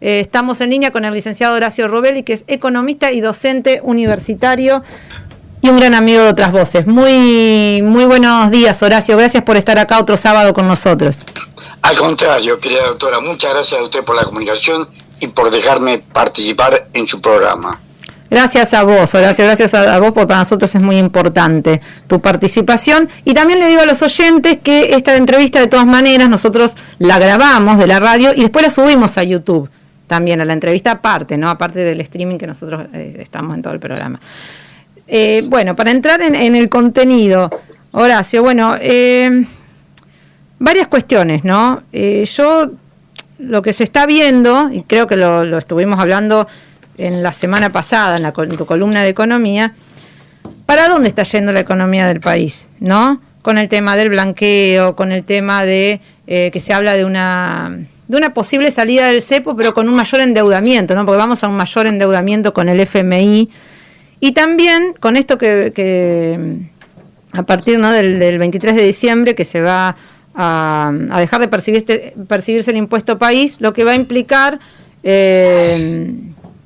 Estamos en línea con el licenciado Horacio Robelli, que es economista y docente universitario y un gran amigo de Otras Voces. Muy buenos días, Horacio. Gracias por estar acá otro sábado con nosotros. Al contrario, querida doctora, muchas gracias a usted por la comunicación y por dejarme participar en su programa. Gracias a vos, Horacio, gracias a vos, porque para nosotros es muy importante tu participación. Y también le digo a los oyentes que esta entrevista, de todas maneras, nosotros la grabamos de la radio y después la subimos a YouTube también, a la entrevista aparte, ¿no? Aparte del streaming que nosotros estamos en todo el programa. Bueno, para entrar en el contenido, Horacio, bueno, varias cuestiones, ¿no? Yo, lo que se está viendo, y creo que lo estuvimos hablando en la semana pasada, en tu columna de economía, ¿para dónde está yendo la economía del país? ¿No? Con el tema del blanqueo, con el tema de que se habla de una posible salida del cepo, pero con un mayor endeudamiento, ¿no? Porque vamos a un mayor endeudamiento con el FMI. Y también con esto que a partir, ¿no?, del 23 de diciembre, que se va a dejar de percibirse el impuesto país, lo que va a implicar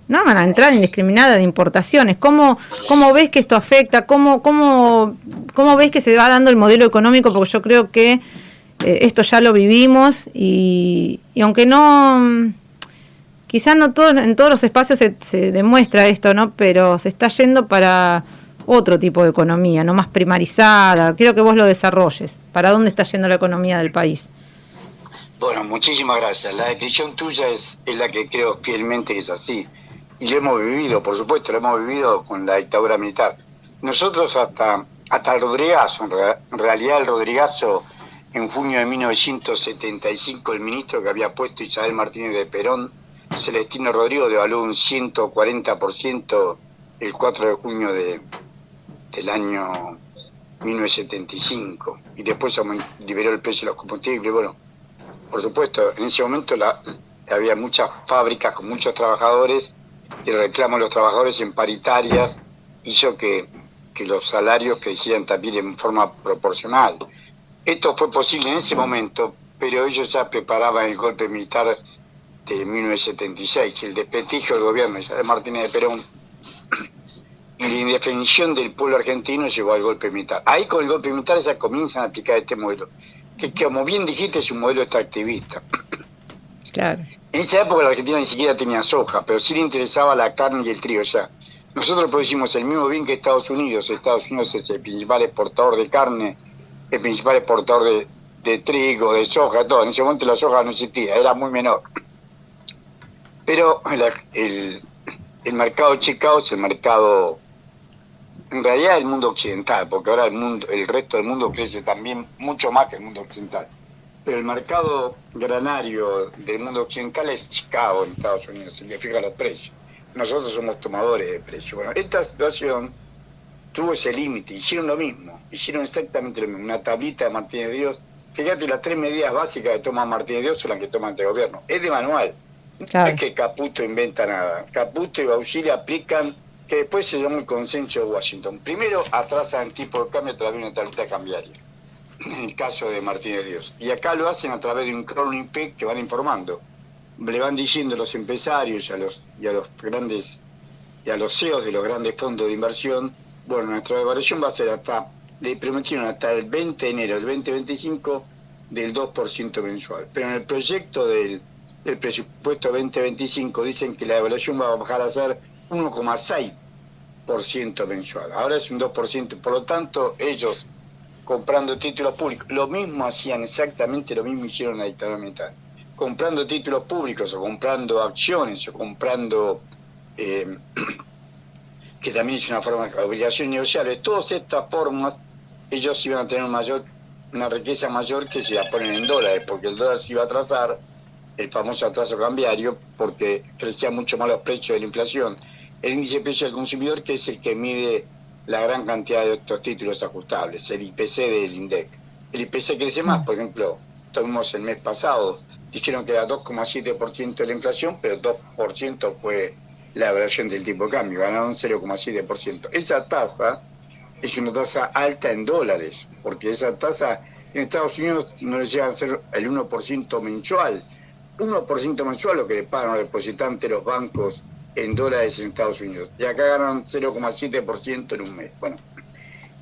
no, van a entrar indiscriminada de importaciones. ¿Cómo ves que esto afecta? ¿Cómo ves que se va dando el modelo económico? Porque yo creo que esto ya lo vivimos y aunque no, quizás no en todos los espacios se demuestra esto, ¿no? Pero se está yendo para otro tipo de economía, no más primarizada. Quiero que vos lo desarrolles. ¿Para dónde está yendo la economía del país? Bueno, muchísimas gracias. La descripción tuya es la que creo fielmente que es así. Y lo hemos vivido, por supuesto, lo hemos vivido con la dictadura militar. Nosotros hasta el Rodrigazo, en realidad el Rodrigazo, en junio de 1975, el ministro que había puesto Isabel Martínez de Perón, Celestino Rodrigo, devaluó un 140% el 4 de junio del año 1975. Y después liberó el precio de los combustibles. Bueno, por supuesto, en ese momento había muchas fábricas con muchos trabajadores, y el reclamo de los trabajadores en paritarias hizo que los salarios crecieran también en forma proporcional. Esto fue posible en ese momento, pero ellos ya preparaban el golpe militar de 1976, el desprestigio del gobierno de Martínez de Perón y la indefensión del pueblo argentino llevó al golpe militar. Ahí con el golpe militar ya comienzan a aplicar este modelo, que como bien dijiste es un modelo extractivista. Claro. En esa época la Argentina ni siquiera tenía soja, pero sí le interesaba la carne y el trigo. O sea, nosotros producimos el mismo bien que Estados Unidos. Estados Unidos es el principal exportador de carne, el principal exportador de trigo, de soja, todo. En ese momento la soja no existía, era muy menor. Pero el mercado de Chicago es el mercado, en realidad el mundo occidental, porque ahora el resto del mundo crece también mucho más que el mundo occidental. Pero el mercado granario del mundo occidental es Chicago, en Estados Unidos, el que fija los precios. Nosotros somos tomadores de precios. Bueno, esta situación tuvo ese límite, hicieron lo mismo, hicieron exactamente lo mismo, una tablita de Martínez de Dios. Fíjate, las 3 medidas básicas que toma Martínez de Dios son las que toma este gobierno. Es de manual, claro. No es que Caputo inventa nada. Caputo y Bausili aplican, que después se llama el consenso de Washington. Primero atrasan el tipo de cambio a través de una tablita cambiaria, en el caso de Martínez de Dios. Y acá lo hacen a través de un cronipec que van informando. Le van diciendo a los empresarios y a los CEOs de los grandes fondos de inversión, bueno, nuestra evaluación va a ser le prometieron hasta el 20 de enero del 2025 del 2% mensual. Pero en el proyecto del presupuesto 2025 dicen que la evaluación va a bajar a ser 1,6% mensual. Ahora es un 2%. Por lo tanto, ellos comprando títulos públicos, lo mismo hacían, exactamente lo mismo hicieron en la dictadura militar, comprando títulos públicos o comprando acciones o comprando, que también es una forma de obligaciones negociables. Todas estas formas, ellos iban a tener una riqueza mayor que si la ponen en dólares, porque el dólar se iba a atrasar, el famoso atraso cambiario, porque crecían mucho más los precios de la inflación. El índice de precio del consumidor, que es el que mide la gran cantidad de estos títulos ajustables, el IPC del INDEC. El IPC crece más, por ejemplo, tuvimos el mes pasado, dijeron que era 2,7% de la inflación, pero 2% fue la variación del tipo de cambio, ganaron 0,7%. Esa tasa es una tasa alta en dólares, porque esa tasa en Estados Unidos no le llega a ser el 1% mensual, 1% mensual lo que le pagan los depositantes los bancos en dólares en Estados Unidos. Y acá ganan 0,7% en un mes. Bueno,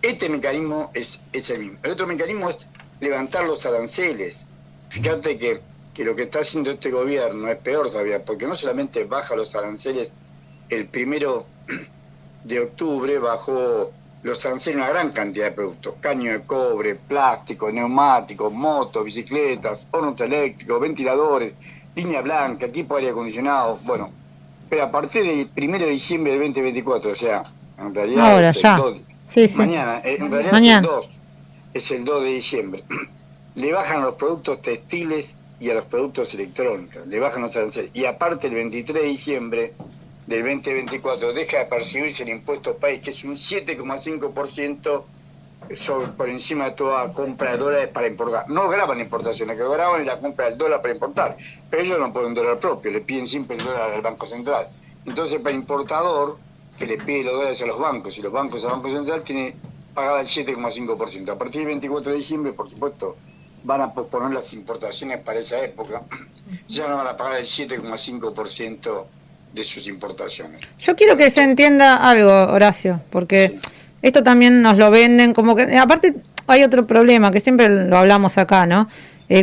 este mecanismo es el mismo. El otro mecanismo es levantar los aranceles. Fíjate que lo que está haciendo este gobierno es peor todavía, porque no solamente baja los aranceles, el 1 de octubre bajó los aranceles en una gran cantidad de productos: caño de cobre, plástico, neumáticos, motos, bicicletas, hornos eléctricos, ventiladores, línea blanca, equipo de aire acondicionado. Bueno, pero a partir del 1 de diciembre del 2024, o sea, en realidad Ahora, es el ya. 2, Sí, sí. mañana, en realidad Mañana. es el 2 de diciembre. Le bajan a los productos textiles y a los productos electrónicos, le bajan los aranceles. Y aparte el 23 de diciembre del 2024 deja de percibirse el impuesto país, que es un 7,5% por encima de toda compra de dólares para importar. No graban importaciones, que graban es la compra del dólar para importar. Pero ellos no pueden dólar propio, le piden siempre el dólar al Banco Central. Entonces, para el importador, que le pide los dólares a los bancos, y los bancos al Banco Central, tiene pagada el 7,5%. A partir del 24 de diciembre, por supuesto, van a posponer las importaciones para esa época. Ya no van a pagar el 7,5% de sus importaciones. Yo quiero que se entienda algo, Horacio, porque Sí. esto también nos lo venden como que... Aparte hay otro problema, que siempre lo hablamos acá, ¿no?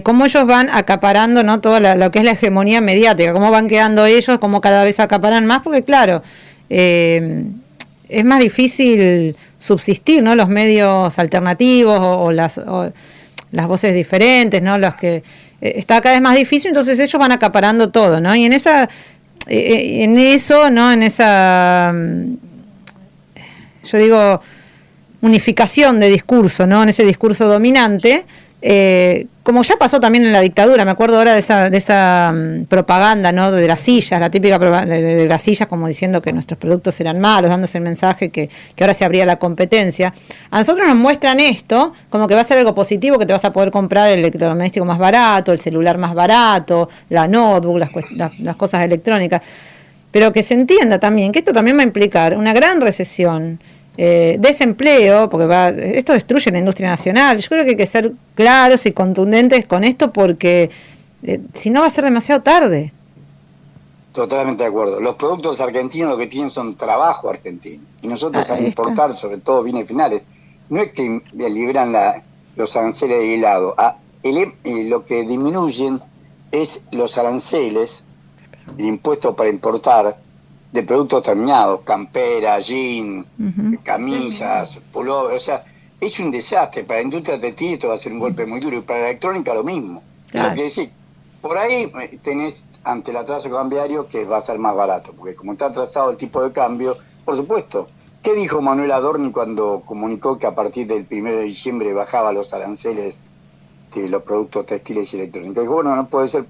Cómo ellos van acaparando, ¿no?, todo lo que es la hegemonía mediática, cómo van quedando ellos, cómo cada vez acaparan más, porque claro, es más difícil subsistir, ¿no?, los medios alternativos o las voces diferentes, ¿no?, los que está cada vez más difícil, entonces ellos van acaparando todo, ¿no? Y en eso, ¿no?, en esa, yo digo, unificación de discurso, ¿no?, en ese discurso dominante, como ya pasó también en la dictadura. Me acuerdo ahora de esa propaganda, ¿no?, de las sillas, la típica propaganda de las sillas, como diciendo que nuestros productos eran malos, dándose el mensaje que ahora se abría la competencia. A nosotros nos muestran esto como que va a ser algo positivo, que te vas a poder comprar el electrodoméstico más barato, el celular más barato, la notebook, las cosas electrónicas. Pero que se entienda también que esto también va a implicar una gran recesión, desempleo, porque esto destruye la industria nacional. Yo creo que hay que ser claros y contundentes con esto, porque si no va a ser demasiado tarde. Totalmente de acuerdo. Los productos argentinos lo que tienen son trabajo argentino. Y nosotros al Está. importar, sobre todo bienes finales, no es que liberan los aranceles de helado. Lo que disminuyen es los aranceles, el impuesto para importar de productos terminados: campera, jean, camisas, pullover. O sea, es un desastre. Para la industria textil esto va a ser un golpe muy duro, y para la electrónica lo mismo. Claro. Lo que decir, por ahí tenés ante el atraso cambiario que va a ser más barato, porque como está atrasado el tipo de cambio, por supuesto. ¿Qué dijo Manuel Adorni cuando comunicó que a partir del 1 de diciembre bajaba los aranceles de los productos textiles y electrónicos? Dijo, bueno, no puede ser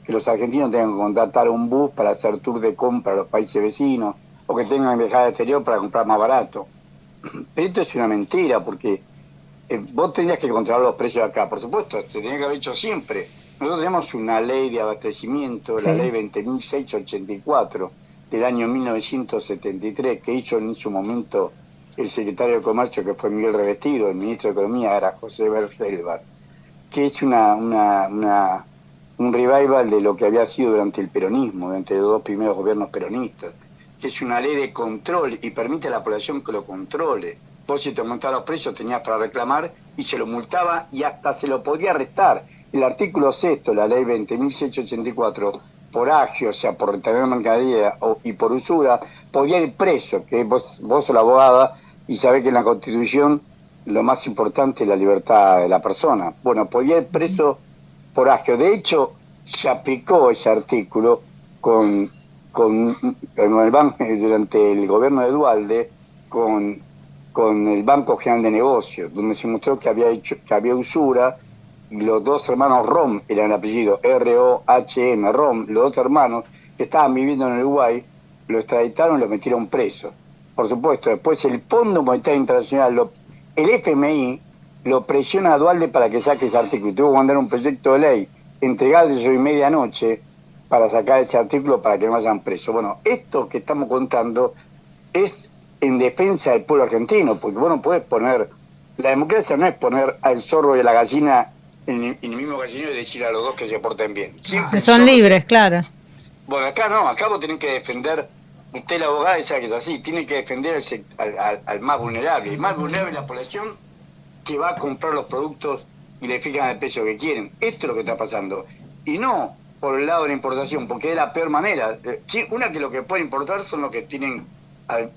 que los argentinos tengan que contratar un bus para hacer tour de compra a los países vecinos, o que tengan que viajar al exterior para comprar más barato. Pero esto es una mentira, porque vos tenías que controlar los precios acá, por supuesto, se tenía que haber hecho siempre. Nosotros tenemos una ley de abastecimiento, sí, la ley 20.684 del año 1973, que hizo en su momento el secretario de Comercio, que fue Miguel Revestido. El ministro de Economía era José Bergelbar, que es un revival de lo que había sido durante el peronismo, durante los dos primeros gobiernos peronistas, que es una ley de control y permite a la población que lo controle. Vos, si te aumentaba los precios, tenías para reclamar y se lo multaba y hasta se lo podía restar. El artículo 6, la ley 20.684, por agio, o sea, por retener mercadería y por usura, podía ir preso, que vos sos la abogada y sabés que en la Constitución lo más importante es la libertad de la persona. Bueno, podía ir preso por agio. De hecho, se aplicó ese artículo con el banco durante el gobierno de Duhalde, con el Banco General de Negocios, donde se mostró que había usura. Los dos hermanos Rom, eran el apellido R-O-H-M, Rom, los dos hermanos que estaban viviendo en Uruguay, lo extraditaron y lo metieron preso. Por supuesto, después el Fondo Monetario Internacional, el FMI, lo presiona a Duhalde para que saque ese artículo. Y tuvo que mandar un proyecto de ley, entregado hoy medianoche, para sacar ese artículo para que no vayan presos. Bueno, esto que estamos contando es en defensa del pueblo argentino, porque vos no podés poner... La democracia no es poner al zorro y a la gallina en el mismo gallinero y decir a los dos que se porten bien. Siempre Que son libres, claro. Bueno, acá no, acá vos tenés que defender, usted la abogada y sabe que es así, tiene que defender al más vulnerable. Y más vulnerable es la población que va a comprar los productos y le fijan el precio que quieren. Esto es lo que está pasando. Y no por el lado de la importación, porque es la peor manera. Sí, una que lo que puede importar son los que tienen,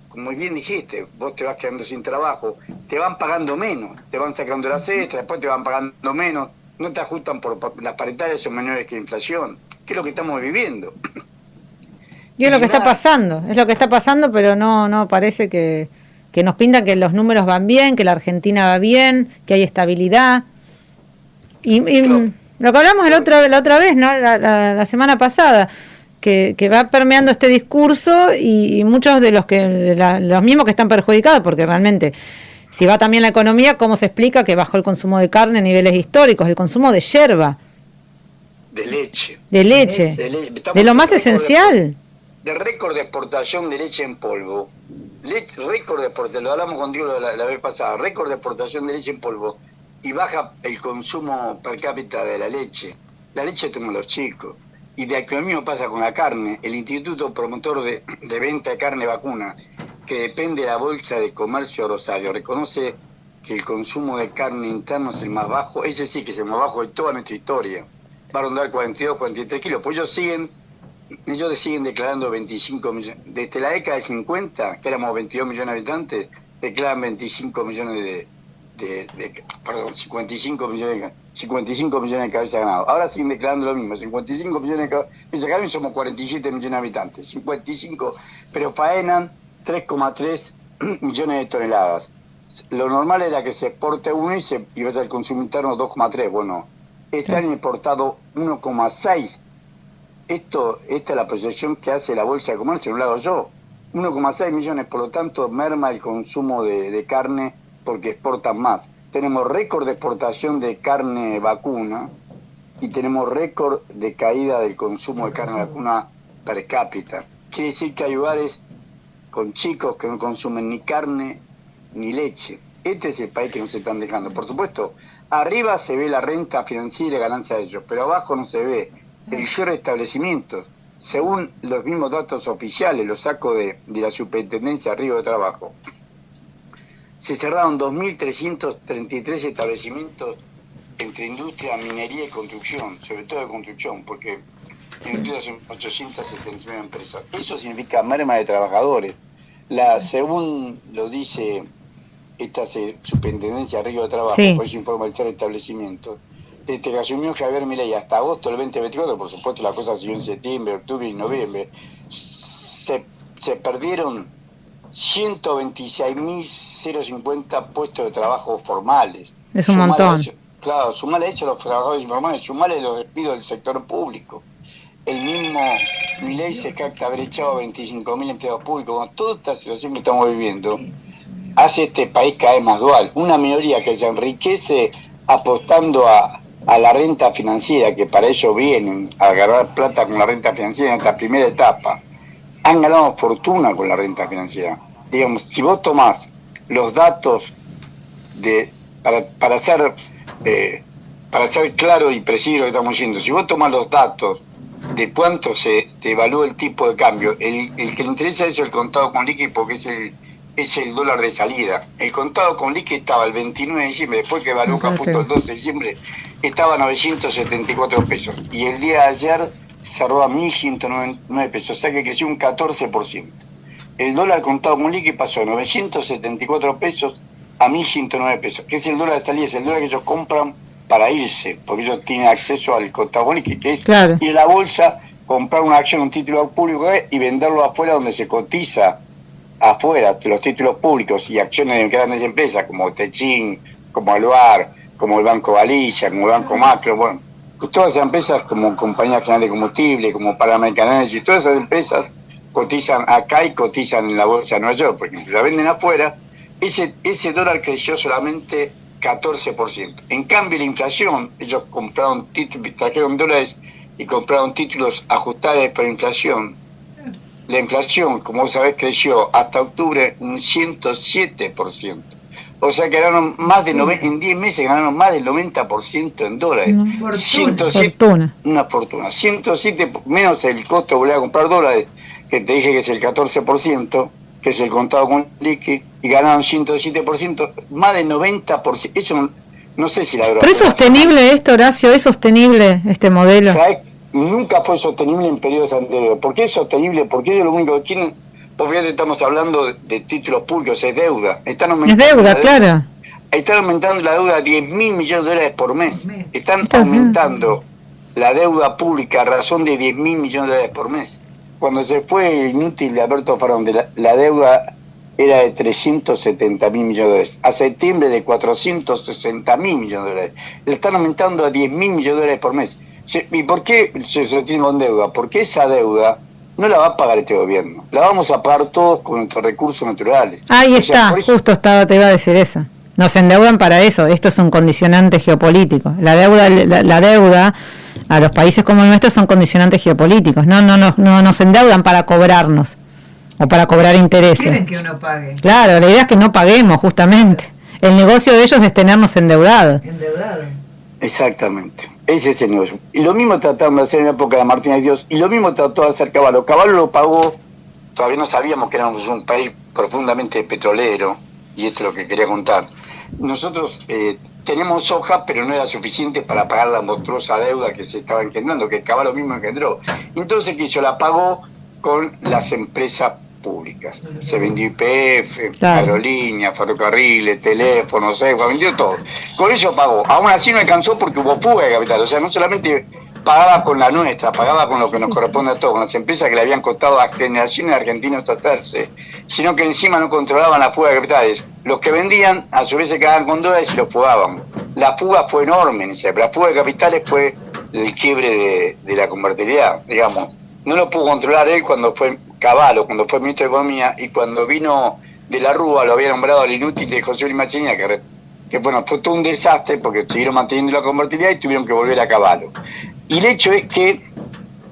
como bien dijiste, vos te vas quedando sin trabajo, te van pagando menos, te van sacando las extras, después te van pagando menos, no te ajustan por las paritarias son menores que la inflación, que es lo que estamos viviendo. Y es lo que está pasando, pero no parece que nos pintan que los números van bien, que la Argentina va bien, que hay estabilidad. Y lo que hablamos la otra vez, ¿no? La semana pasada, que va permeando este discurso y muchos de los mismos que están perjudicados, porque realmente, si va también la economía, ¿cómo se explica que bajó el consumo de carne a niveles históricos, el consumo de yerba? De leche. De lo más esencial. De récord de exportación de leche en polvo. Récord de exportación, lo hablamos contigo la vez pasada, récord de exportación de leche en polvo. Y baja el consumo per cápita de la leche. La leche toman los chicos. Y de lo mismo pasa con la carne. El Instituto Promotor de Venta de Carne Vacuna, que depende de la Bolsa de Comercio Rosario, reconoce que el consumo de carne interno es el más bajo, ese sí que es el más bajo de toda nuestra historia. Va a rondar 42, 43 kilos. Pues ellos siguen declarando 25 millones. Desde la década del 50, que éramos 22 millones de habitantes, declaran 25 millones perdón, 55 millones de cabezas de ganado. Ahora siguen declarando lo mismo, 55 millones de cabezas de ganado y somos 47 millones de habitantes. 55, pero faenan 3,3 millones de toneladas. Lo normal era que se exporte uno y vaya al consumo interno 2,3. Bueno, este año exportado 1,6. Esta es la proyección que hace la Bolsa de Comercio, no lo hago yo. 1,6 millones, por lo tanto, merma el consumo de carne porque exportan más. Tenemos récord de exportación de carne vacuna y tenemos récord de caída del consumo de carne vacuna per cápita. Quiere decir que hay lugares con chicos que no consumen ni carne ni leche. Este es el país que nos están dejando. Por supuesto, arriba se ve la renta financiera y la ganancia de ellos, pero abajo no se ve el cierre de establecimientos. Según los mismos datos oficiales, los saco de la Superintendencia de Río de Trabajo, se cerraron 2.333 establecimientos entre industria, minería y construcción, sobre todo de construcción, porque en industria son 879 empresas. Eso significa merma de trabajadores. Según lo dice esta Superintendencia de Río de Trabajo, por eso informa el cierre de establecimientos, desde que asumió Javier Milei hasta agosto del 2024, por supuesto la cosa siguió en septiembre, octubre y noviembre, se perdieron 126.050 puestos de trabajo formales. Es un montón. Claro, sumale hecho los trabajadores informales, sumale los despidos del sector público. El mismo Milei se jacta haber echado 25.000 empleados públicos. Con toda esta situación que estamos viviendo, hace este país cada vez más dual. Una minoría que se enriquece apostando a la renta financiera, que para eso vienen a agarrar plata con la renta financiera en esta primera etapa. Han ganado fortuna con la renta financiera. Digamos, si vos tomás los datos para ser claro y preciso lo que estamos diciendo, si vos tomás los datos de cuánto te evalúa el tipo de cambio, el que le interesa es el contado con liqui porque es el dólar de salida. El contado con liqui estaba el 29 de diciembre, después que evaluó Caputo el 12 de diciembre, estaba a 974 pesos. Y el día de ayer cerró a 1.109 pesos, o sea que creció un 14%. El dólar contado con liqui pasó de 974 pesos a 1.109 pesos, que es el dólar de salida, es el dólar que ellos compran para irse, porque ellos tienen acceso al contado con liqui, que es ir a la bolsa, comprar una acción, un título público y venderlo afuera donde se cotiza afuera, los títulos públicos y acciones de grandes empresas como Techin, como Alvar, como el Banco Galicia, como el Banco Macro, bueno, todas esas empresas como Compañía General de Combustible, como Panamerican Energy, todas esas empresas cotizan acá y cotizan en la bolsa de Nueva York, porque la venden afuera. Ese dólar creció solamente 14%. En cambio la inflación, ellos compraron títulos, trajeron dólares y compraron títulos ajustables por inflación. La inflación, como vos sabés, creció hasta octubre un 107%. O sea que ganaron más de en 10 meses ganaron más del 90% en dólares. Fortuna. Una fortuna. 107, menos el costo de volver a comprar dólares, que te dije que es el 14%, que es el contado con liqui, y ganaron 107%, más del 90%. Eso no sé si la verdad. ¿Pero es sostenible esto, Horacio? ¿Es sostenible este modelo? ¿Sabes? Nunca fue sostenible en periodos anteriores. ¿Por qué es sostenible? Porque ellos lo único que tienen, por fíjate, estamos hablando de títulos públicos, es deuda. Es deuda, claro. Están aumentando la deuda a 10.000 millones de dólares por mes. Están aumentando la deuda pública a razón de 10.000 millones de dólares por mes. Cuando se fue inútil de Alberto Fernández, la deuda era de 370.000 millones de dólares. A septiembre de 460.000 millones de dólares. Le están aumentando a 10.000 millones de dólares por mes. ¿Y por qué se sostiene con deuda? Porque esa deuda no la va a pagar este gobierno. La vamos a pagar todos con nuestros recursos naturales. Ahí está, justo te iba a decir eso. Nos endeudan para eso. Esto es un condicionante geopolítico. La deuda a los países como el nuestro son condicionantes geopolíticos. No nos endeudan para cobrarnos o para cobrar intereses. Quieren que uno pague. Claro, la idea es que no paguemos, justamente. El negocio de ellos es tenernos endeudados. Exactamente. Ese es el negocio. Y lo mismo trataron de hacer en la época de Martínez Dios, y lo mismo trató de hacer Caballo. Caballo lo pagó, todavía no sabíamos que éramos un país profundamente petrolero, y esto es lo que quería contar. Nosotros tenemos soja, pero no era suficiente para pagar la monstruosa deuda que se estaba engendrando, que Caballo mismo engendró. Entonces, que yo la pagó con las empresas públicas. Se vendió YPF, aerolíneas, ferrocarriles, teléfonos, vendió todo. Con eso pagó. Aún así no alcanzó porque hubo fuga de capital. O sea, no solamente pagaba con la nuestra, pagaba con lo que nos corresponde a todos, con las empresas que le habían costado a generaciones de argentinos hacerse, sino que encima no controlaban la fuga de capitales. Los que vendían, a su vez se quedaban con dólares y los fugaban. La fuga fue enorme en esa época. La fuga de capitales fue el quiebre de la convertibilidad, digamos. No lo pudo controlar él cuando fue Caballo, cuando fue ministro de Economía, y cuando vino de la Rúa lo había nombrado al inútil de José Luis Machinina, que bueno, fue todo un desastre porque siguieron manteniendo la convertibilidad y tuvieron que volver a Caballo. Y el hecho es que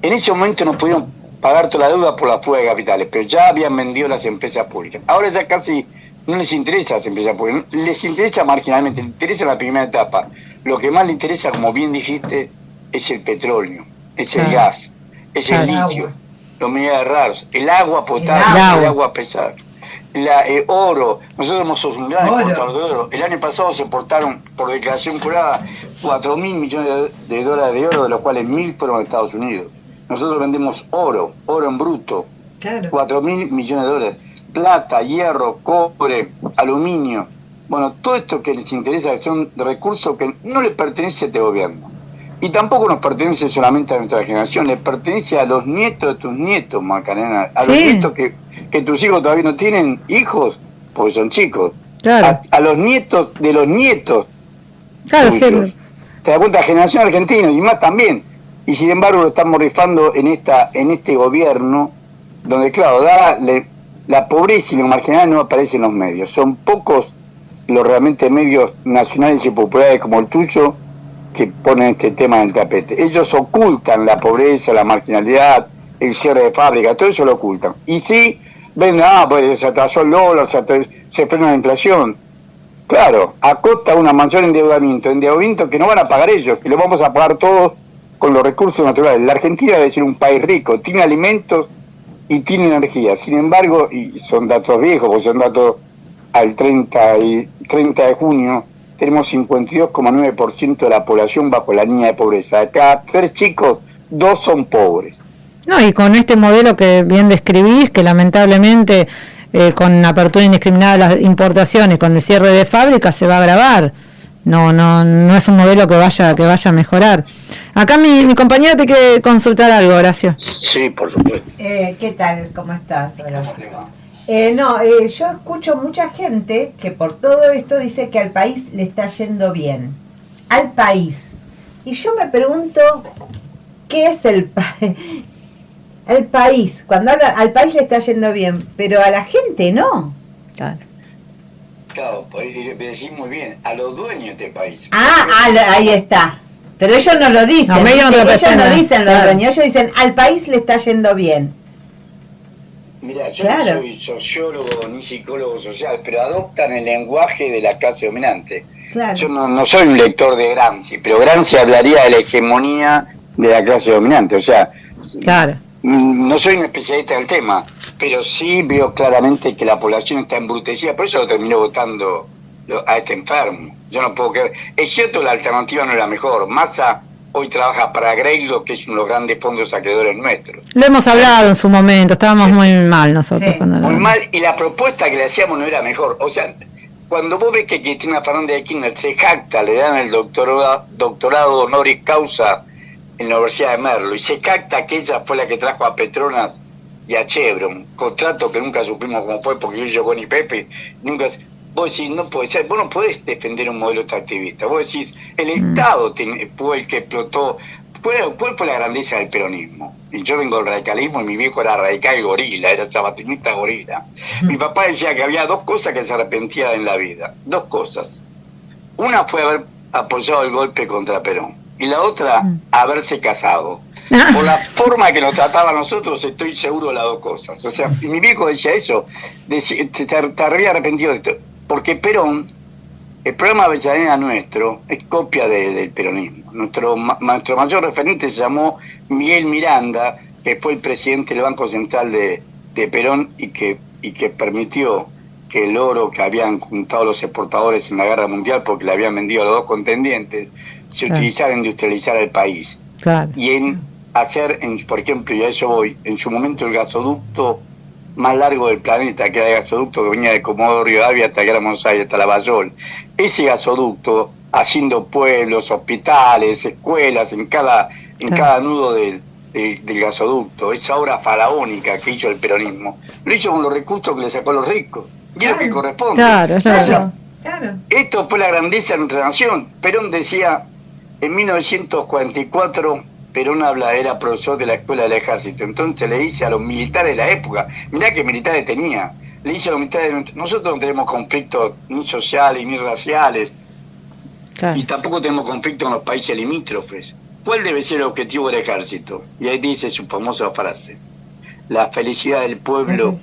en ese momento no pudieron pagar toda la deuda por la fuga de capitales, pero ya habían vendido las empresas públicas. Ahora ya casi no les interesa las empresas públicas, les interesa marginalmente, les interesa la primera etapa. Lo que más les interesa, como bien dijiste, es el petróleo, es el gas, es el litio, los minerales raros, el agua potable, el agua pesada, oro. Nosotros somos un gran exportador de oro. El año pasado se exportaron, por declaración jurada, 4.000 millones de dólares de oro, de los cuales 1.000 fueron a Estados Unidos. Nosotros vendemos oro en bruto, 4.000 millones de dólares. Plata, hierro, cobre, aluminio. Bueno, todo esto que les interesa son recursos que no les pertenece a este gobierno. Y tampoco nos pertenece solamente a nuestra generación, les pertenece a los nietos de tus nietos, Macarena. A los nietos que tus hijos todavía no tienen hijos, porque son chicos. Claro. A los nietos de los nietos. Claro, tuyos. sí. Te das cuenta, generación argentina y más también. Y sin embargo lo estamos rifando en este gobierno, donde claro, la pobreza y lo marginal no aparecen en los medios. Son pocos los realmente medios nacionales y populares como el tuyo que ponen este tema en el tapete. Ellos ocultan la pobreza, la marginalidad, el cierre de fábricas, todo eso lo ocultan. Y sí, ven, pues se atrasó el dólar, se frena la inflación. Claro, a costa de un mayor endeudamiento que no van a pagar ellos, que lo vamos a pagar todos con los recursos naturales. La Argentina debe ser un país rico, tiene alimentos y tiene energía. Sin embargo, y son datos viejos, porque son datos al 30 de junio, tenemos 52,9% de la población bajo la línea de pobreza. De cada 3 chicos, 2 son pobres. No, y con este modelo que bien describís, que lamentablemente con apertura indiscriminada de las importaciones, con el cierre de fábricas, se va a agravar. No es un modelo que vaya a mejorar. Acá mi compañera te quiere consultar algo, Horacio. Sí, por supuesto. ¿Qué tal? ¿Cómo estás? Yo escucho mucha gente que por todo esto dice que al país le está yendo bien. Al país. Y yo me pregunto, ¿qué es el país? El país, cuando habla, al país le está yendo bien, pero a la gente no. Claro, decís muy bien, a los dueños de este país. Ahí está. Pero ellos no lo dicen. No, ellos no dicen los dueños, ellos dicen, al país le está yendo bien. Mira, yo Claro. no soy sociólogo ni psicólogo social, pero adoptan el lenguaje de la clase dominante. Claro. Yo no soy un lector de Gramsci, pero Gramsci hablaría de la hegemonía de la clase dominante. O sea, Claro. no soy un especialista en el tema, pero sí veo claramente que la población está embrutecida. Por eso lo terminó votando a este enfermo. Yo no puedo creer. Es cierto, la alternativa no es la mejor. Massa hoy trabaja para Greylo, que es uno de los grandes fondos acreedores nuestros. Lo hemos hablado en su momento, estábamos muy mal nosotros Sí, cuando Muy lo... mal, y la propuesta que le hacíamos no era mejor. O sea, cuando vos ves que Cristina Fernández de Kirchner se jacta, le dan el doctorado honoris causa en la Universidad de Merlo, y se jacta que ella fue la que trajo a Petronas y a Chevron, contrato que nunca supimos cómo fue, porque yo con Pepe, nunca... Vos decís, no puede ser, vos no podés defender un modelo extractivista. Vos decís, el Estado fue el que explotó. ¿Cuál fue la grandeza del peronismo? Y yo vengo del radicalismo y mi viejo era radical gorila, era sabatinista gorila. Mi papá decía que había dos cosas que se arrepentía en la vida. Dos cosas. Una fue haber apoyado el golpe contra Perón. Y la otra, haberse casado. Por la forma que nos trataba a nosotros, estoy seguro de las dos cosas. O sea, mi viejo decía eso, te había arrepentido de esto. Porque Perón, el programa Avellaneda nuestro, es copia del peronismo. Nuestro mayor referente se llamó Miguel Miranda, que fue el presidente del Banco Central de Perón y que permitió que el oro que habían juntado los exportadores en la guerra mundial, porque le habían vendido a los dos contendientes, se utilizara en industrializar el país. Claro. Y en hacer, por ejemplo, y a eso voy, en su momento el gasoducto más largo del planeta, que era el gasoducto que venía de Comodoro Rivadavia hasta Buenos Aires, hasta Lavallol. Ese gasoducto, haciendo pueblos, hospitales, escuelas, en cada nudo del gasoducto, esa obra faraónica que hizo el peronismo, lo hizo con los recursos que le sacó a los ricos. Y es lo que corresponde. Claro, claro. Claro. Esto fue la grandeza de nuestra nación. Perón decía, en 1944... Perón era profesor de la escuela del ejército, entonces le dice a los militares de la época, mirá qué militares tenía, le dice a los militares, nosotros no tenemos conflictos ni sociales ni raciales, Claro. y tampoco tenemos conflictos con los países limítrofes. ¿Cuál debe ser el objetivo del ejército? Y ahí dice su famosa frase, la felicidad del pueblo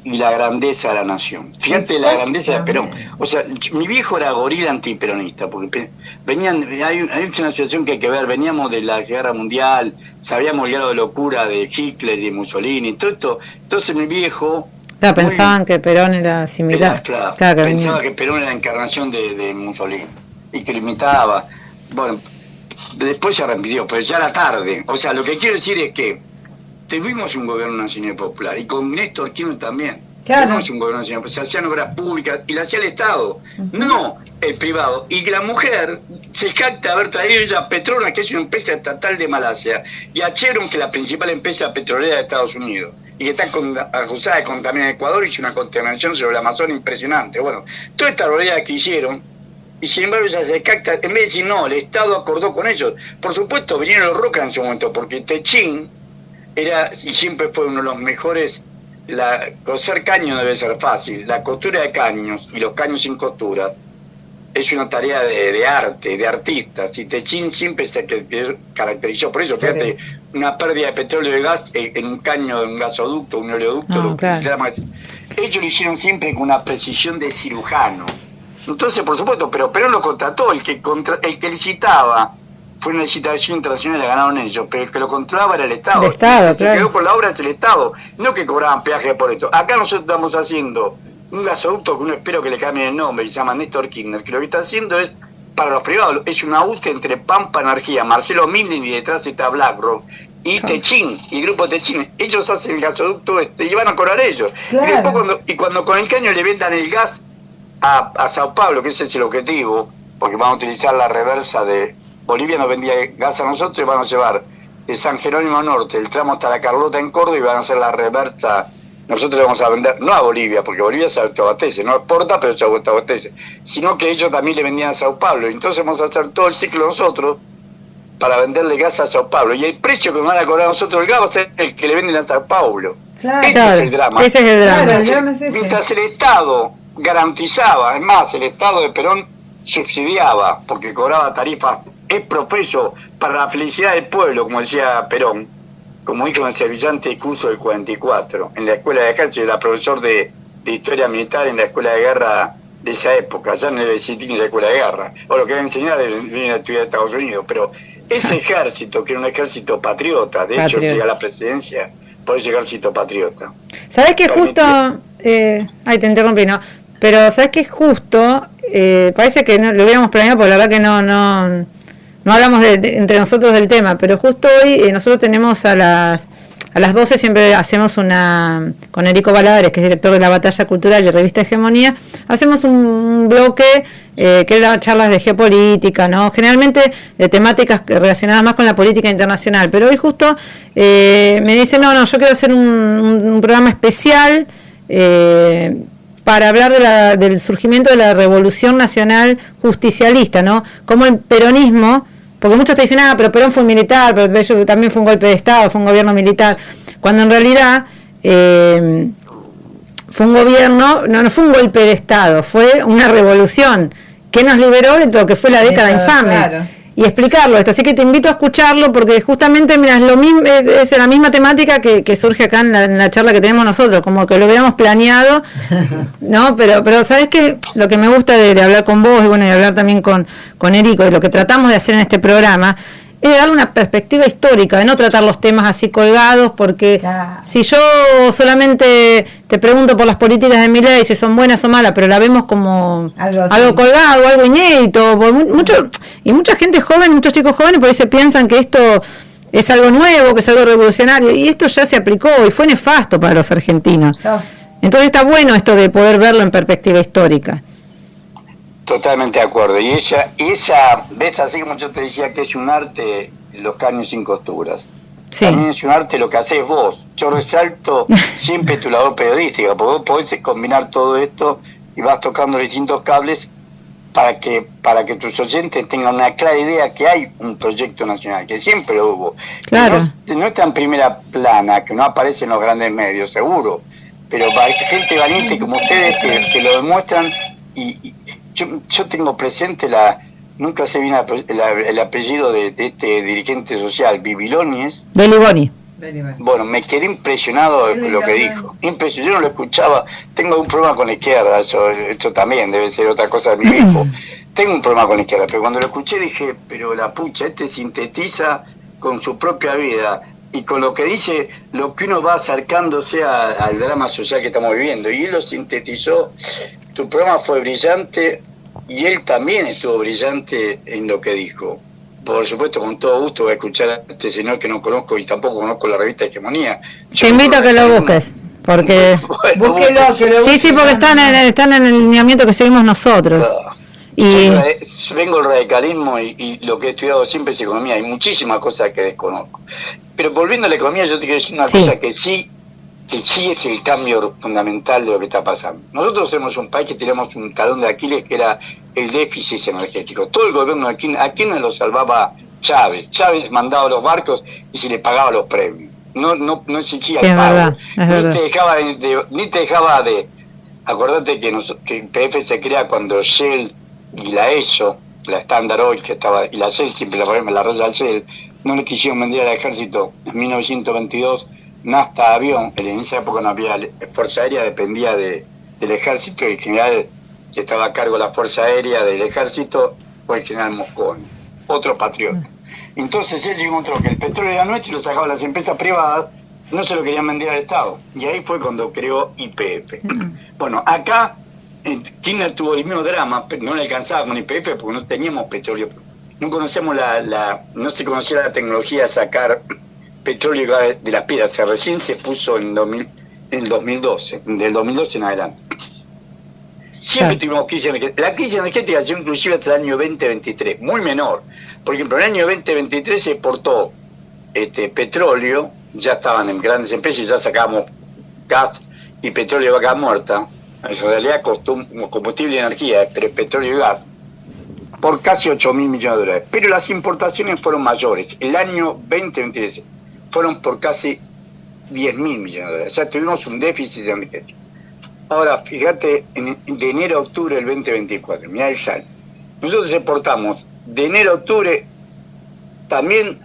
y la grandeza de la nación. Fíjate la grandeza de Perón. O sea, mi viejo era gorila antiperonista, porque hay una situación que hay que ver, veníamos de la guerra mundial, sabíamos el grado de locura de Hitler y de Mussolini, todo esto. Entonces mi viejo... Claro, pensaban que Perón era similar. Claro, Claro, que pensaba venía. que Perón era la encarnación de Mussolini y que lo imitaba. Bueno, después se arrepintió, pero ya era tarde. O sea, lo que quiero decir es que tuvimos un gobierno nacional popular, y con Néstor Kirchner también. Claro. Tuvimos un gobierno nacional, se hacían obras públicas y la hacía el Estado, no el privado. Y que la mujer se jacta de haber traído ella a Petronas, que es una empresa estatal de Malasia, y a Chevron, que es la principal empresa petrolera de Estados Unidos, y que está acusada de contaminar Ecuador, y hizo una contaminación sobre el Amazonas impresionante. Bueno, toda esta barbaridad que hicieron, y sin embargo ella se jacta, en vez de decir no, el Estado acordó con ellos. Por supuesto, vinieron los Roca en su momento, porque Techín era y siempre fue uno de los mejores. Coser caño debe ser fácil, la costura de caños y los caños sin costura es una tarea de arte, de artistas, y Techín siempre se caracterizó por eso. Fíjate, una pérdida de petróleo y de gas en un caño, en un gasoducto, un oleoducto, claro. Ellos lo hicieron siempre con una precisión de cirujano. Entonces, por supuesto, pero Perón lo contrató, el que licitaba fue una licitación internacional, la ganaron ellos, pero el que lo controlaba era el Estado. El Estado, el que se quedó con la obra es el Estado, no que cobraban peaje por esto. Acá nosotros estamos haciendo un gasoducto que uno espero que le cambien el nombre, y se llama Néstor Kirchner, que lo que está haciendo es para los privados, es una UCE entre Pampa Energía, Marcelo Minden, y detrás está BlackRock, y Techín, y Grupo Techín. Ellos hacen el gasoducto y van a cobrar ellos. Claro. Y después cuando con el caño le vendan el gas a Sao Paulo, que ese es el objetivo, porque van a utilizar la reversa de... Bolivia nos vendía gas a nosotros y van a llevar de San Jerónimo Norte el tramo hasta la Carlota en Córdoba, y van a hacer la reversa. Nosotros le vamos a vender, no a Bolivia, porque Bolivia se autoabastece, no exporta, pero se autoabastece, sino que ellos también le vendían a Sao Paulo. Entonces vamos a hacer todo el ciclo nosotros para venderle gas a Sao Paulo. Y el precio que nos van a cobrar a nosotros el gas va a ser el que le venden a Sao Paulo. Claro. Este es el drama. Ese es el drama. Claro, el drama es ese. Mientras el Estado garantizaba, es más, el Estado de Perón subsidiaba, porque cobraba tarifas, es profeso para la felicidad del pueblo, como decía Perón. como dijo en el servillante discurso del 44, en la escuela de ejército, era profesor de historia militar en la escuela de guerra de esa época, ya no debe existir ni la escuela de guerra, o lo que debe enseñar viene a estudiar a Estados Unidos, pero ese ejército, que era un ejército patriota, de hecho llega a la presidencia por ese ejército patriota. ¿Sabés que justo, ay, te interrumpí, no, pero sabés que justo, parece que no lo hubiéramos planeado, porque la verdad que no hablamos entre nosotros del tema, pero justo hoy nosotros tenemos a las 12 siempre hacemos con Erico Baladares, que es director de la Batalla Cultural y Revista Hegemonía, hacemos un bloque que es charlas de geopolítica, ¿no? Generalmente de temáticas relacionadas más con la política internacional, pero hoy justo me dice, no, yo quiero hacer un programa especial para hablar del surgimiento de la Revolución Nacional Justicialista, ¿no? Como el peronismo, porque muchos te dicen, pero Perón fue un militar, pero también fue un golpe de Estado, fue un gobierno militar, cuando en realidad fue un gobierno, no fue un golpe de Estado, fue una revolución que nos liberó de lo que fue la década infame. Claro. Y explicarlo esto, así que te invito a escucharlo porque justamente, mira, es lo mismo, es la misma temática que surge acá en la charla que tenemos nosotros, como que lo hubiéramos planeado, ¿no? Pero ¿sabes qué? Lo que me gusta de hablar con vos y bueno, y hablar también con Erico, y lo que tratamos de hacer en este programa, es darle una perspectiva histórica, de no tratar los temas así colgados, porque si yo solamente te pregunto por las políticas de Milei, si son buenas o malas, pero la vemos como algo colgado, algo inédito, y mucha gente joven, muchos chicos jóvenes por ahí se piensan que esto es algo nuevo, que es algo revolucionario, y esto ya se aplicó y fue nefasto para los argentinos. Entonces está bueno esto de poder verlo en perspectiva histórica. Totalmente de acuerdo. Y esa, ves, así como yo te decía que es un arte, los caños sin costuras. Sí. También es un arte lo que haces vos. Yo resalto siempre tu labor periodística, porque vos podés combinar todo esto y vas tocando distintos cables para que tus oyentes tengan una clara idea que hay un proyecto nacional, que siempre lo hubo. Claro. No está en primera plana, que no aparece en los grandes medios, seguro, pero para gente valiente como ustedes que lo demuestran. Y yo tengo presente nunca sé bien el apellido de este dirigente social, Bibilonies. Beliboni. Bueno, me quedé impresionado de lo que dijo. Yo no lo escuchaba. Tengo un problema con la izquierda, esto también debe ser otra cosa de mi hijo. Tengo un problema con la izquierda, pero cuando lo escuché dije, pero la pucha, sintetiza con su propia vida y con lo que dice, lo que uno va acercándose al drama social que estamos viviendo. Y él lo sintetizó. Tu programa fue brillante y él también estuvo brillante en lo que dijo. Por supuesto, con todo gusto voy a escuchar a este señor que no conozco y tampoco conozco la revista Hegemonía. Te invito a que lo busques, porque búsquelo, sí, porque están en el lineamiento que seguimos nosotros. Y vengo del radicalismo y lo que he estudiado siempre es economía. Hay muchísimas cosas que desconozco. Pero volviendo a la economía, yo te quiero decir una cosa que sí es el cambio fundamental de lo que está pasando. Nosotros somos un país que tenemos un talón de Aquiles que era el déficit energético. Todo el gobierno de Kirchner, ¿a quién lo salvaba Chávez? Chávez mandaba los barcos y se le pagaba los premios. No existía el pago. Ni te dejaba de... Acordate que el PF se crea cuando Shell y la ESO, la Standard Oil que estaba, y la Shell, siempre la Royal Shell, no le quisieron vender al ejército en 1922 nafta avión. En esa época no había fuerza aérea, dependía del ejército, y el general que estaba a cargo de la fuerza aérea del ejército fue el general Mosconi, otro patriota. Entonces él llegó a que el petróleo era nuestro y lo sacaban las empresas privadas, no se lo querían vender al Estado, y ahí fue cuando creó YPF. Bueno, acá Kirchner tuvo el mismo drama, no le alcanzaba con YPF porque no teníamos petróleo, no conocemos no se conocía la tecnología de sacar petróleo y gas de las piedras. Recién se puso en el 2012, del 2012 en adelante. Siempre tuvimos crisis energética. La crisis energética llegó inclusive hasta el año 2023, muy menor. Por ejemplo, en el año 2023 se exportó petróleo, ya estaban en grandes empresas y ya sacábamos gas y petróleo de vaca muerta. En realidad costó combustible y energía, pero petróleo y gas, por casi 8.000 millones de dólares. Pero las importaciones fueron mayores. El año 2023 fueron por casi 10.000 millones de dólares. O sea, tuvimos un déficit energético. Ahora, fíjate, de enero a octubre del 2024, mirá el saldo. Nosotros exportamos de enero a octubre también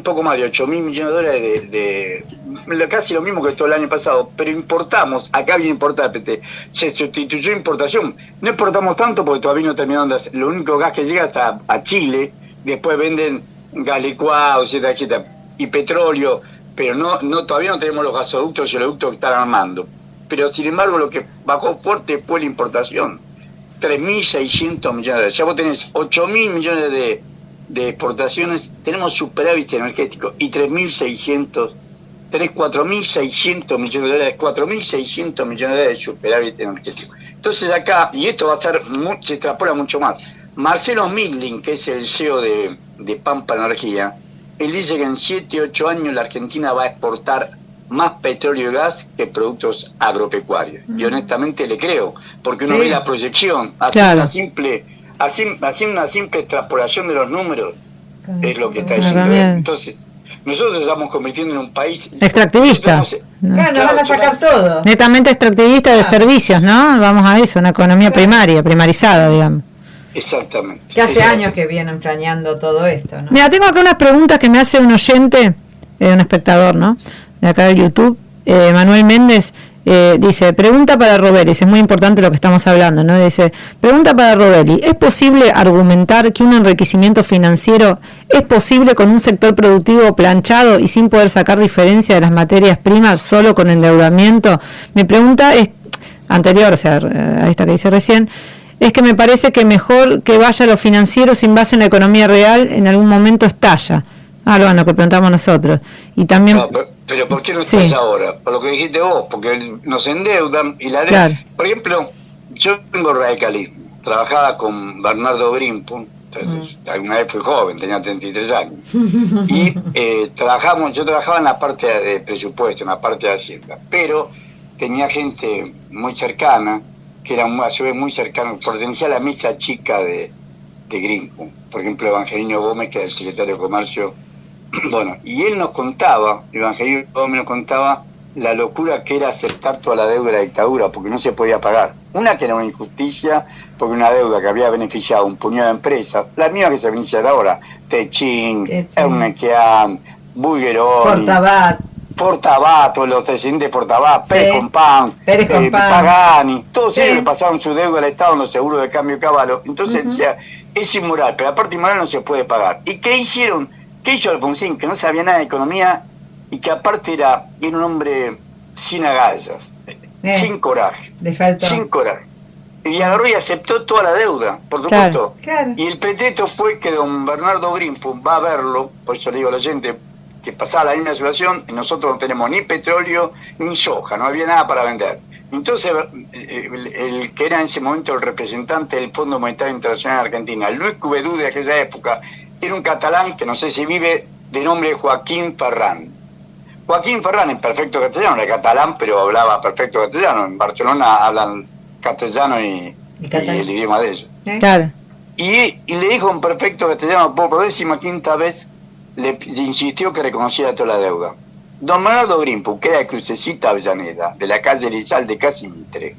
poco más de 8.000 millones de dólares casi lo mismo que todo el año pasado, pero importamos, acá viene importante, se sustituyó importación. No importamos tanto porque todavía no terminaron de hacer, lo único gas que llega hasta a Chile, después venden gas licuado, etcétera, y petróleo, pero no todavía no tenemos los gasoductos y oleoductos que están armando. Pero sin embargo lo que bajó fuerte fue la importación, 3.600 millones de dólares. Ya vos tenés 8.000 millones de exportaciones, tenemos superávit energético y 4.600 millones de dólares, 4.600 millones de dólares de superávit energético. Entonces acá, y esto va a ser, se extrapola mucho más, Marcelo Midling, que es el CEO de Pampa Energía, él dice que en 7-8 años la Argentina va a exportar más petróleo y gas que productos agropecuarios. Y honestamente le creo, porque uno ve la proyección, haciendo una simple extrapolación de los números, es lo que está diciendo él. Entonces, nosotros estamos convirtiendo en un país extractivista. Nos van a sacar todo. Netamente extractivista de servicios, ¿no? Vamos a eso, una economía primarizada, digamos. Exactamente. Que hace años que vienen planeando todo esto, ¿no? Mira, tengo acá unas preguntas que me hace un oyente, un espectador, ¿no? De acá de YouTube, Manuel Méndez, dice, pregunta para Robelli, es muy importante lo que estamos hablando, ¿no? Dice, pregunta para Robelli, ¿es posible argumentar que un enriquecimiento financiero es posible con un sector productivo planchado y sin poder sacar diferencia de las materias primas solo con endeudamiento? Mi pregunta es, anterior, o sea, a esta que dice recién, es que me parece que mejor que vaya lo financiero sin base en la economía real, en algún momento estalla. Lo que preguntamos nosotros. Y también... No, pero ¿por qué no estás ahora? Por lo que dijiste vos, porque nos endeudan y la deuda... Por ejemplo, yo tengo radicalismo. Trabajaba con Bernardo Greenpool, alguna vez fui joven, tenía 33 años. Y yo trabajaba en la parte de presupuesto, en la parte de Hacienda. Pero tenía gente muy cercana, que era a su vez muy cercana, pertenecía a la mesa chica de Greenpool. Por ejemplo, Evangelino Gómez, que era el secretario de Comercio. Bueno, y él nos contaba, Evangelino Gómez nos contaba la locura que era aceptar toda la deuda de la dictadura, porque no se podía pagar. Una que era una injusticia, porque una deuda que había beneficiado a un puñado de empresas, la misma que se beneficia ahora, Techin, Eunequian, Bulgeroni, Portabat, los descendientes de Portabat, Pérez Compán, Pagani, todos ellos le pasaron su deuda al Estado en los seguros de cambio de caballo. Entonces, es inmoral, pero la parte inmoral no se puede pagar. ¿Y qué hicieron? ¿Qué hizo Alfonsín? Que no sabía nada de economía y que aparte era un hombre sin agallas, sin coraje. Sin coraje. Y agarró y aceptó toda la deuda, por supuesto. Claro. Y el pretexto fue que don Bernardo Greenpool va a verlo, por eso le digo a la gente que pasaba la misma situación, y nosotros no tenemos ni petróleo ni soja, no había nada para vender. Entonces, el que era en ese momento el representante del Fondo Monetario Internacional de Argentina, Luis Cuvedú de aquella época, era un catalán que no sé si vive, de nombre Joaquín Ferran. Joaquín Ferran en perfecto castellano, era catalán, pero hablaba perfecto castellano. En Barcelona hablan castellano y el idioma de ellos. Claro. Y le dijo en perfecto castellano, por 15ª vez, le insistió que reconociera toda la deuda. Don Bernardo Greenpool, que era de Crucecita Avellaneda, de la calle Lizal de casi Mitre,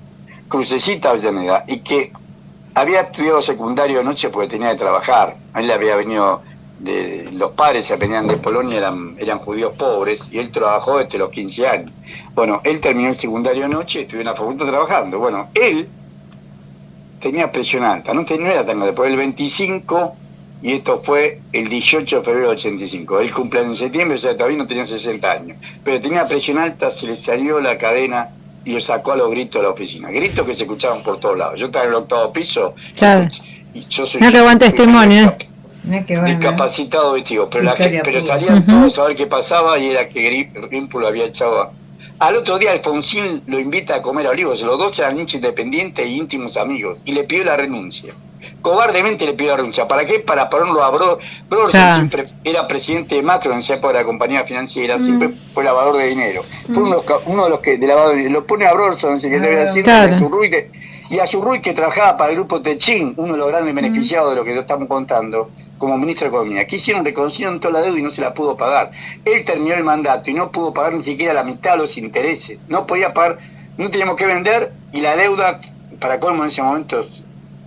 Crucecita Avellaneda, y que había estudiado secundario de noche porque tenía que trabajar. A él le había venido, los padres se venían de Polonia, eran judíos pobres, y él trabajó desde los 15 años. Bueno, él terminó el secundario de noche y estuvo en la facultad trabajando. Bueno, él tenía presión alta, no era tan grande, después el 25, y esto fue el 18 de febrero del 85. Él cumple en septiembre, o sea, todavía no tenía 60 años. Pero tenía presión alta, se le salió la cadena y lo sacó a los gritos de la oficina. Gritos que se escuchaban por todos lados. Yo estaba en el 8º piso, y yo soy... No que buen testimonio, discapacitado vestido, pero salían todos a ver qué pasaba, y era que Greenpool lo había echado Al otro día Alfonsín lo invita a comer a Olivos, los dos eran hinchas independientes y íntimos amigos, y le pidió la renuncia. Cobardemente le pidió la renuncia. ¿Para qué? Para ponerlo a Brorsen, siempre era presidente de Macro en esa época de la compañía financiera, siempre fue lavador de dinero. Fue uno de los que de lavador de dinero. Lo pone a Brorsen, el secretario de Hacienda, y a Zurruy, que trabajaba para el grupo Techin, uno de los grandes beneficiados de lo que estamos contando, como ministro de Economía. ¿Qué hicieron? Reconocieron toda la deuda y no se la pudo pagar. Él terminó el mandato y no pudo pagar ni siquiera la mitad de los intereses. No podía pagar, no teníamos que vender, y la deuda, para colmo en ese momento,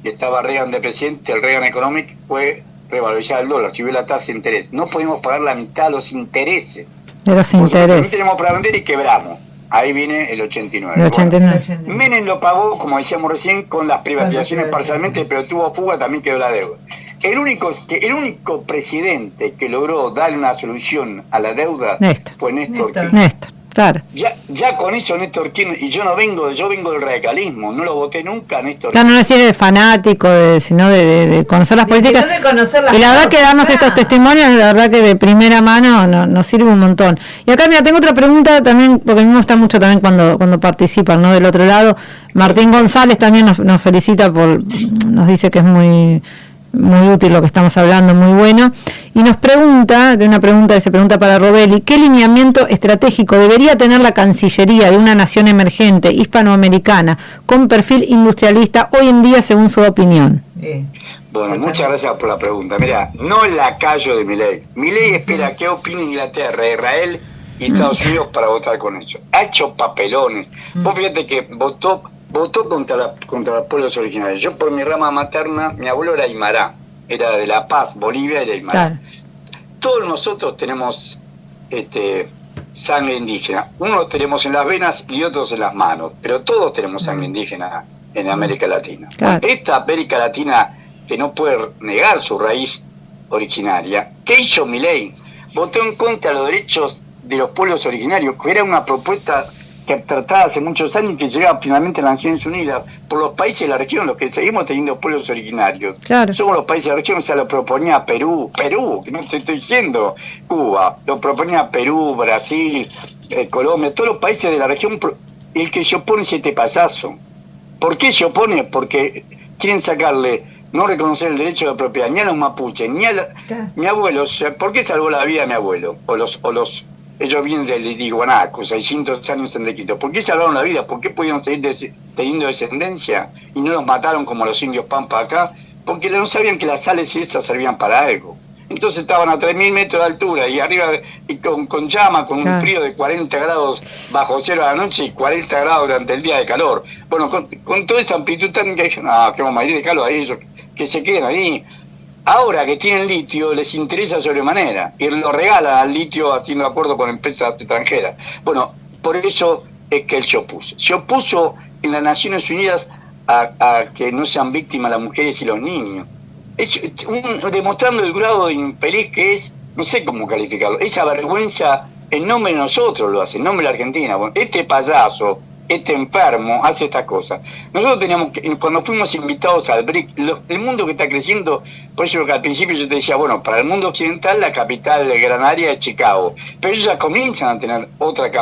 estaba Reagan de presidente, el Reagan Economic, fue revalorizar el dólar, subió la tasa de interés. No podemos pagar la mitad de los intereses. De los También intereses. tenemos para vender y quebramos. Ahí viene el 89. El 89. Bueno, Menem lo pagó, como decíamos recién, con las privatizaciones parcialmente, pero tuvo fuga, también quedó la deuda. El único presidente que logró darle una solución a la deuda fue Néstor Kirchner. Néstor, claro. Ya con eso Néstor Kirchner, y yo vengo del radicalismo, no lo voté nunca, Néstor. Claro, no decir de fanático, sino de conocer las políticas. De conocer las y la verdad cosas, que darnos estos testimonios, la verdad que de primera mano nos sirve un montón. Y acá, mira, tengo otra pregunta también, porque a mí me gusta mucho también cuando participan, ¿no? Del otro lado, Martín González también nos felicita nos dice que es muy útil lo que estamos hablando, muy bueno, y nos pregunta, se pregunta para Robelli, ¿qué lineamiento estratégico debería tener la Cancillería de una nación emergente hispanoamericana con perfil industrialista hoy en día según su opinión? Bueno, muchas gracias por la pregunta. Mira, no el lacayo de Milei. Milei espera qué opina Inglaterra, Israel y Estados Unidos para votar con ellos. Ha hecho papelones. Vos fíjate que votó contra los pueblos originarios. Yo por mi rama materna, mi abuelo era Aymara, era de La Paz, Bolivia, era Aymara. Claro. Todos nosotros tenemos sangre indígena. Unos tenemos en las venas y otros en las manos, pero todos tenemos sangre indígena en América Latina. Claro. Esta América Latina que no puede negar su raíz originaria, ¿qué hizo Milei? Votó en contra de los derechos de los pueblos originarios, que era una propuesta que trataba hace muchos años y que llegaba finalmente a las Naciones Unidas por los países de la región, los que seguimos teniendo pueblos originarios. Claro. Somos los países de la región, o sea, lo proponía Perú, que no te estoy diciendo Cuba, lo proponía Perú, Brasil, Colombia, todos los países de la región, el que se opone es este payaso. ¿Por qué se opone? Porque quieren no reconocer el derecho de la propiedad, ni a los mapuches, ni a mi abuelo. ¿Por qué salvó la vida de mi abuelo? Ellos vienen del Iguanaco, 600 años en Quito. ¿Por qué salvaron la vida? ¿Por qué pudieron seguir teniendo descendencia y no los mataron como los indios pampa acá? Porque no sabían que las sales y esas servían para algo. Entonces estaban a 3.000 metros de altura y arriba y con llama, con un frío de 40 grados bajo cero a la noche y 40 grados durante el día de calor. Bueno, con toda esa amplitud tan que dicen, que vamos a ir de calor a ellos, que se queden ahí. Ahora que tienen litio, les interesa sobremanera y lo regalan al litio haciendo acuerdo con empresas extranjeras. Bueno, por eso es que él se opuso. Se opuso en las Naciones Unidas a que no sean víctimas las mujeres y los niños. Demostrando el grado de infeliz que es, no sé cómo calificarlo, esa vergüenza en nombre de nosotros lo hace, en nombre de la Argentina. Bueno, este payaso, este enfermo, hace estas cosas. Nosotros teníamos que, cuando fuimos invitados al BRIC, el mundo que está creciendo, por eso que al principio yo te decía, bueno, para el mundo occidental la capital granaria es Chicago, pero ellos ya comienzan a tener otras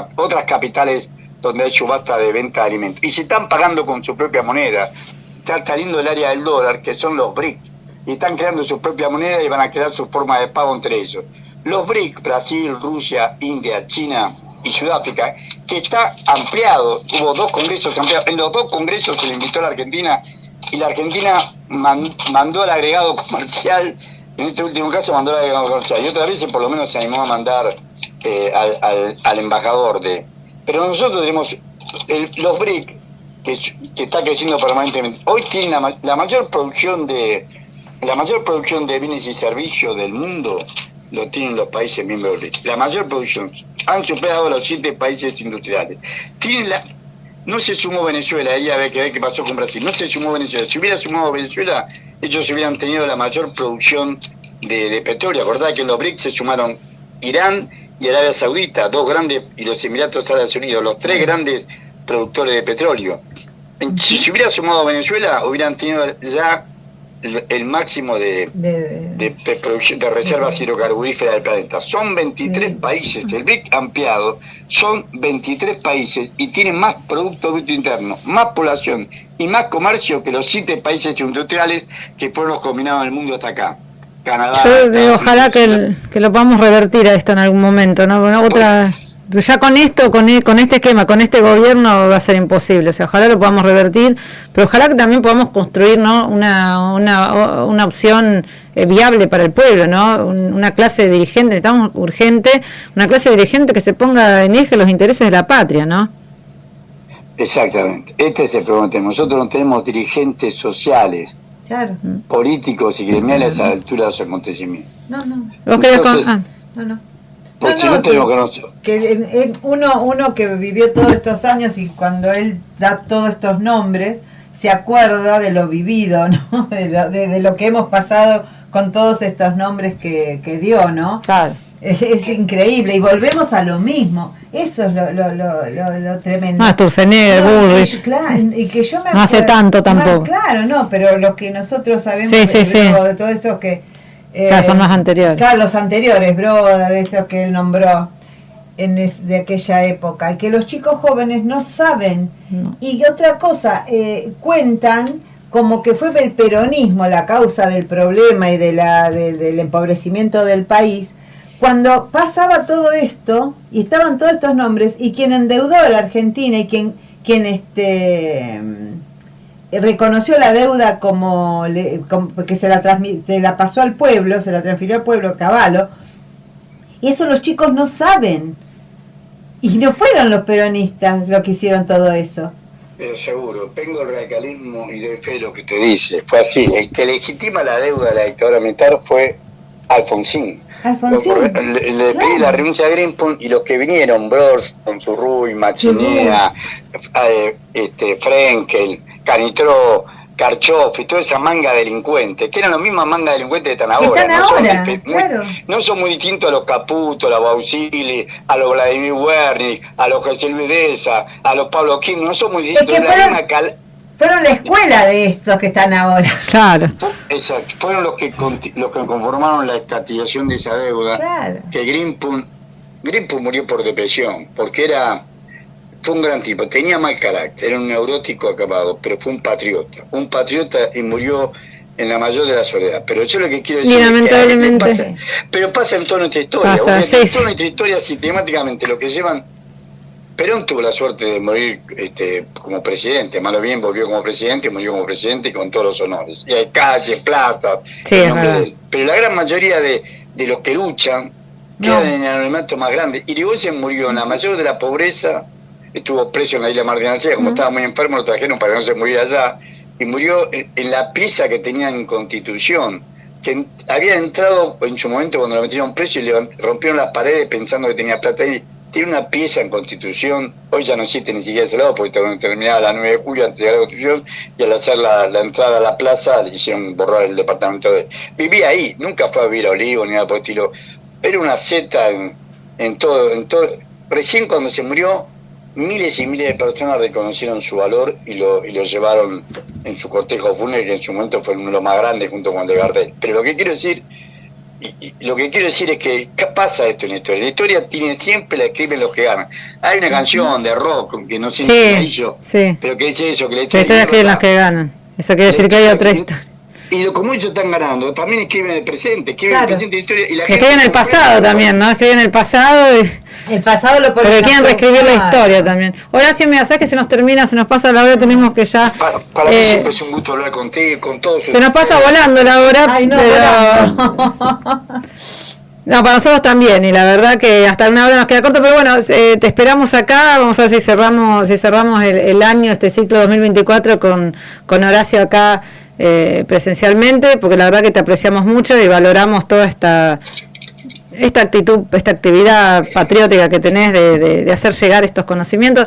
capitales donde hay subasta de venta de alimentos, y se están pagando con su propia moneda. Está saliendo el área del dólar, que son los BRIC, y están creando su propia moneda y van a crear su forma de pago entre ellos. Los BRIC, Brasil, Rusia, India, China y Sudáfrica, que está ampliado, hubo 2 congresos ampliados, en los 2 congresos se le invitó a la Argentina, y la Argentina mandó al agregado comercial, en este último caso mandó al agregado comercial, y otras veces por lo menos se animó a mandar al embajador Pero nosotros tenemos los BRIC, que está creciendo permanentemente. Hoy tienen la mayor producción de bienes y servicios del mundo, lo tienen los países miembros del BRIC. La mayor producción. Han superado los 7 países industriales. No se sumó Venezuela, ahí a ver qué pasó con Brasil. No se sumó Venezuela. Si hubiera sumado Venezuela, ellos hubieran tenido la mayor producción de petróleo. Acordad que en los BRIC se sumaron Irán y Arabia Saudita, 2 grandes, y los Emiratos Árabes Unidos, los 3 grandes productores de petróleo. Si se hubiera sumado Venezuela, hubieran tenido ya el máximo de producción de reservas hidrocarburíferas del planeta. Son 23 países, el BRIC ampliado, son 23 países y tienen más Producto Bruto Interno, más población y más comercio que los 7 países industriales que fueron los combinados en el mundo hasta acá. Canadá. Yo digo, ojalá que lo podamos revertir a esto en algún momento, ¿no? Ya con esto, con este esquema, con este gobierno va a ser imposible. O sea, ojalá lo podamos revertir, pero ojalá que también podamos construir, ¿no? una opción viable para el pueblo, ¿no? Una clase dirigente, necesitamos urgente, una clase dirigente que se ponga en eje los intereses de la patria, ¿no? Exactamente. Este es el problema. Nosotros no tenemos dirigentes sociales Claro. políticos y gremiales a la altura de los acontecimientos. No. ¿Vos querés No. Porque si no tenemos que conocer. Que uno que vivió todos estos años y cuando él da todos estos nombres, se acuerda de lo vivido, ¿no? De lo que hemos pasado con todos estos nombres que dio, ¿no? Claro. Es increíble y volvemos a lo mismo. Eso es lo tremendo. No, Sturzenegger, Bullrich. Claro, y que yo me no hace tanto tampoco. Claro, no, pero los que nosotros sabemos Sí. de todos esos que... Claro, son los anteriores. Claro, los anteriores, de estos que él nombró de aquella época. Y que los chicos jóvenes no saben. No. Y otra cosa, cuentan como que fue el peronismo la causa del problema y del empobrecimiento del país, cuando pasaba todo esto y estaban todos estos nombres, y quien endeudó a la Argentina y quien reconoció la deuda como que se la pasó al pueblo, se la transfirió al pueblo, Cavallo, y eso los chicos no saben, y no fueron los peronistas los que hicieron todo eso. Pero seguro, tengo el radicalismo y doy fe de lo que te dice. Fue así. El que legitima la deuda de la dictadura militar fue Alfonsín. Le pedí la renuncia a Greenpool y los que vinieron, Bros, Consurruy, Machinea, Frenkel, Canitró, Karchov y toda esa manga delincuente, que eran las mismas mangas delincuentes que están ahora. Claro. No son muy distintos a los Caputo, a los Bausili, a los Vladimir Wernicke, a los José Luis Deza, a los Pablo Kim, no son muy distintos. Es que fueron la escuela de estos que están ahora. Claro. Exacto, fueron los que conformaron la estatización de esa deuda. Claro. Que Greenpool murió por depresión, porque fue un gran tipo, tenía mal carácter, era un neurótico acabado, pero fue un patriota y murió en la mayor de la soledad. Pero yo lo que quiero decir lamentablemente es que pasa en toda nuestra historia. En toda nuestra historia sistemáticamente lo que llevan. Perón tuvo la suerte de morir como presidente, malo bien volvió como presidente, murió como presidente con todos los honores. Y hay calles, plazas, el nombre de él. Pero la gran mayoría de los que luchan quedan en el anonimato más grande. Irigoyen murió en la mayor de la pobreza, estuvo preso en la isla Martínez, como estaba muy enfermo, lo trajeron para que no se muriera allá, y murió en la pieza que tenían en Constitución, que había entrado en su momento cuando lo metieron preso y rompieron las paredes pensando que tenía plata ahí. Tiene una pieza en Constitución, hoy ya no existe ni siquiera ese lado, porque terminaba la 9 de julio antes de llegar a la Constitución, y al hacer la entrada a la plaza le hicieron borrar el departamento de él. Vivía ahí, nunca fue a vivir a Olivo ni nada por el estilo. Era una zeta en todo. Recién cuando se murió, miles y miles de personas reconocieron su valor y lo llevaron en su cortejo fúnebre, que en su momento fue uno de los más grandes junto con el de Gardel. Pero lo que quiero decir es que pasa esto en la historia. La historia siempre la escriben los que ganan. Hay una canción de rock que no sé si hizo, pero que dice eso, que la historia escriben los que ganan. Eso quiere decir que hay otra historia. Y como ellos están ganando, también escriben el presente, el presente de la historia. Y la gente escriben el pasado también, ¿no? Escriben el pasado y... El pasado lo ponen. Porque quieren reescribir la historia también. Horacio, me sabes que se nos pasa la hora, tenemos que ya... Para mí siempre es un gusto hablar contigo, con todos. Se nos pasa volando la hora, No, para nosotros también, y la verdad que hasta una hora nos queda corto, pero bueno, te esperamos acá, vamos a ver si cerramos el año, este ciclo 2024 con Horacio acá presencialmente, porque la verdad que te apreciamos mucho y valoramos toda esta actitud, esta actividad patriótica que tenés de hacer llegar estos conocimientos,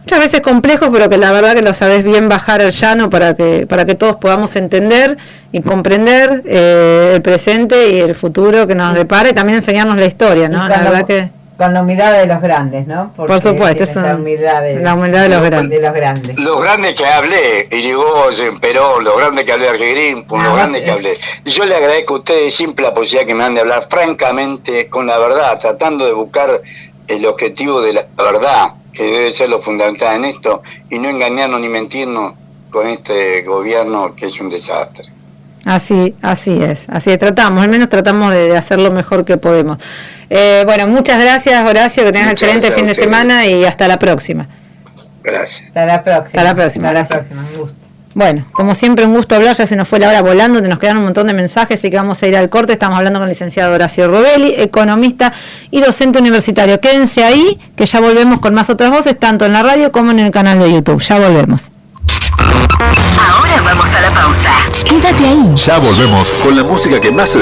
muchas veces complejos, pero que la verdad que lo sabés bien bajar al llano para que todos podamos entender y comprender el presente y el futuro que nos depara, y también enseñarnos la historia, ¿no? La verdad que con la humildad de los grandes, ¿no? Porque por supuesto, eso, la humildad de los grandes. Los grandes que hablé, Irigoyen, Perón, los grandes que hablé, Greenpool, los grandes que hablé. Yo le agradezco a ustedes siempre la posibilidad que me dan de hablar francamente, con la verdad, tratando de buscar el objetivo de la verdad, que debe ser lo fundamental en esto, y no engañarnos ni mentirnos con este gobierno que es un desastre. Así es, al menos tratamos de hacer lo mejor que podemos. Bueno, muchas gracias, Horacio, que tengas excelente fin de semana y hasta la próxima. Gracias. Hasta la próxima, un gusto. Bueno, como siempre un gusto hablar, ya se nos fue la hora volando, nos quedan un montón de mensajes, así que vamos a ir al corte. Estamos hablando con el licenciado Horacio Robelli, economista y docente universitario. Quédense ahí, que ya volvemos con más otras voces, tanto en la radio como en el canal de YouTube. Ya volvemos. Ahora vamos a la pausa. Quédate ahí. Ya volvemos con la música que más se